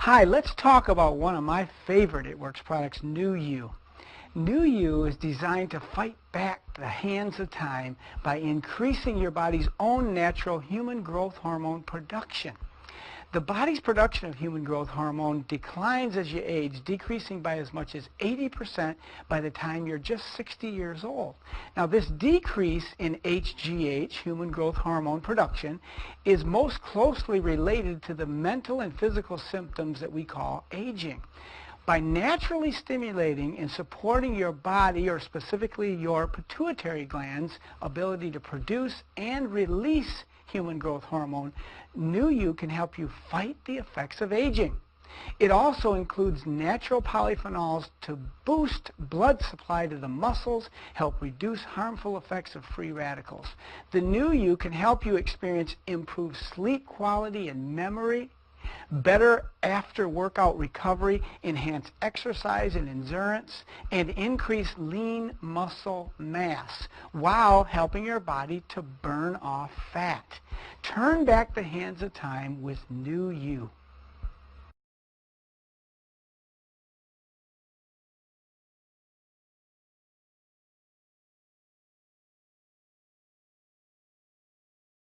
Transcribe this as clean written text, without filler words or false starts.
Hi, let's talk about one of my favorite It Works products, Nu-U. Nu-U is designed to fight back the hands of time by increasing your body's own natural human growth hormone production. The body's production of human growth hormone declines as you age, decreasing by as much as 80% by the time you're just 60 years old. Now, this decrease in HGH, human growth hormone production, is most closely related to the mental and physical symptoms that we call aging. By naturally stimulating and supporting your body, or specifically your pituitary gland's ability to produce and release human growth hormone, Nu-U can help you fight the effects of aging. It also includes natural polyphenols to boost blood supply to the muscles, help reduce harmful effects of free radicals. The Nu-U can help you experience improved sleep quality and memory, better after-workout recovery, enhance exercise and endurance, and increase lean muscle mass while helping your body to burn off fat. Turn back the hands of time with Nu-U.